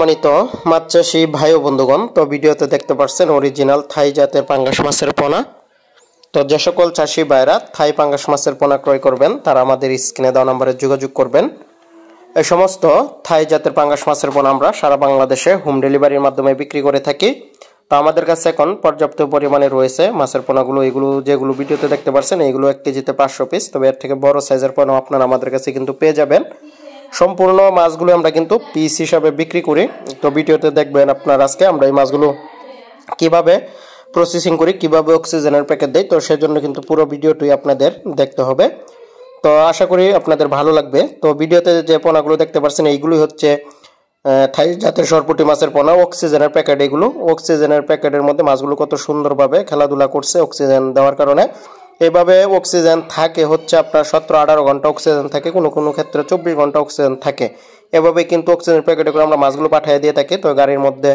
সম্মানিত মাছ চাষী ভাই ও বন্ধুগণ, তো ভিডিওতে দেখতে পাচ্ছেন অরিজিনাল থাই জাতের পাঙ্গাস মাছের পোনা। তো যে সকল চাষী ভাইরা থাই পাঙ্গাস মাছের পোনা ক্রয় করবেন তারা আমাদের স্ক্রিনে দেওয়া নম্বরে যোগাযোগ করবেন। এই সমস্ত থাই জাতের পাঙ্গাস মাছের পোনা আমরা সারা বাংলাদেশে হোম ডেলিভারির মাধ্যমে বিক্রি করে থাকি। তো আমাদের কাছে এখন পর্যাপ্ত পরিমাণে রয়েছে মাছের পোনাগুলো। এগুলো যেগুলো ভিডিওতে দেখতে পাচ্ছেন এগুলো 1 কেজিতে 500 পিস, তবে এর থেকে বড় সাইজের পোনা আপনারা আমাদের কাছে কিন্তু পেয়ে যাবেন। সম্পূর্ণ মাছগুলো আমরা কিন্তু পিস হিসাবে বিক্রি করি। তো ভিডিওতে দেখবেন আপনারা আজকে আমরা এই মাছগুলো কিভাবে প্রসেসিং করি, কিভাবে অক্সিজেনের প্যাকেট দেই। তো সেজন্য কিন্তু পুরো ভিডিওটি আপনাদের দেখতে হবে। তো আশা করি আপনাদের ভালো লাগবে। তো ভিডিওতে যে পোনাগুলো দেখতে পাচ্ছেন এইগুলোই হচ্ছে থাই জাতের সরপুঁটি মাছের পোনা, অক্সিজেনের প্যাকেট। এগুলো অক্সিজেনের প্যাকেটের মধ্যে মাছগুলো কত সুন্দরভাবে খেলাধুলা করছে অক্সিজেন দেওয়ার কারণে। এইভাবে অক্সিজেন থাকে হচ্ছে আপনার 17-18 ঘন্টা অক্সিজেন থাকে, কোনো কোনো ক্ষেত্রে 24 ঘন্টা অক্সিজেন থাকে। এভাবে কিন্তু অক্সিজেন প্যাকেটে করে আমরা মাছগুলো পাঠিয়ে দিয়ে থাকি। তো গাড়ির মধ্যে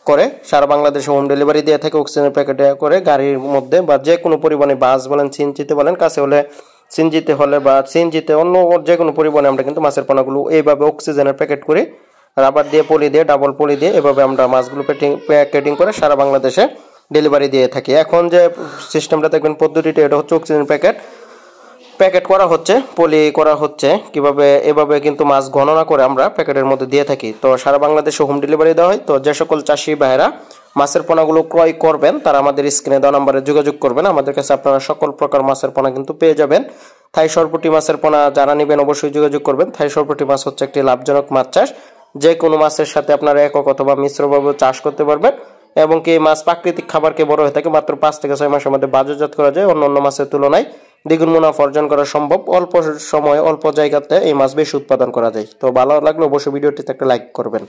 করে সারা বাংলাদেশে হোম ডেলিভারি দিয়ে থাকে অক্সিজেন প্যাকেটে করে গাড়ির মধ্যে, বা যে কোনো পরিবহনে বাস বলেন, সিএনজিতে বলেন, কাছে হলে সিএনজিতে হলে বা সিএনজিতে অন্য যে কোনো পরিবহনে আমরা কিন্তু মাছের পোনাগুলো এইভাবে অক্সিজেনের প্যাকেট করি, রাবার দিয়ে পলি দিয়ে ডাবল পলি দিয়ে এভাবে আমরা মাছগুলো প্যাকেটিং করে সারা বাংলাদেশে ডেলিভারি দিয়ে থাকি। এখন যে সিস্টেমটা দেখবেন পদ্ধতিটা, এটা হচ্ছে অক্সিজেন প্যাকেট করা হচ্ছে, পলি করা হচ্ছে কিভাবে, এভাবে কিন্তু মাছ গণনা করে আমরা প্যাকেটের মধ্যে দিয়ে থাকি। তো সারা বাংলাদেশে হোম ডেলিভারি দেওয়া হয়। তো যে সকল চাষি ভাইরা মাছের পোনাগুলো ক্রয় করবেন তারা আমাদের স্ক্রিনে দেওয়া নম্বরে যোগাযোগ করবেন। আমাদের কাছে আপনারা সকল প্রকার মাছের পোনা কিন্তু পেয়ে যাবেন। থাই সরপুঁটি মাছের পোনা যারা নেবেন অবশ্যই যোগাযোগ করবেন। থাই সরপুঁটি মাছ হচ্ছে একটি লাভজনক মাছ চাষ। যে কোনো মাছের সাথে আপনারা একক অথবা মিশ্রভাবে চাষ করতে পারবেন, এবং কি এই মাছ প্রাকৃতিক খাবারকে বড় হয়ে থাকে মাত্র 5 থেকে 6 মাসের মধ্যে বাজারজাত করা যায়। অন্য মাছের তুলনায় দ্বিগুণ মুনাফা অর্জন করা সম্ভব। অল্প সময়ে অল্প জায়গাতে এই মাছ বেশি উৎপাদন করা যায়। তো ভালো লাগলে অবশ্যই ভিডিওটিতে একটা লাইক করবেন।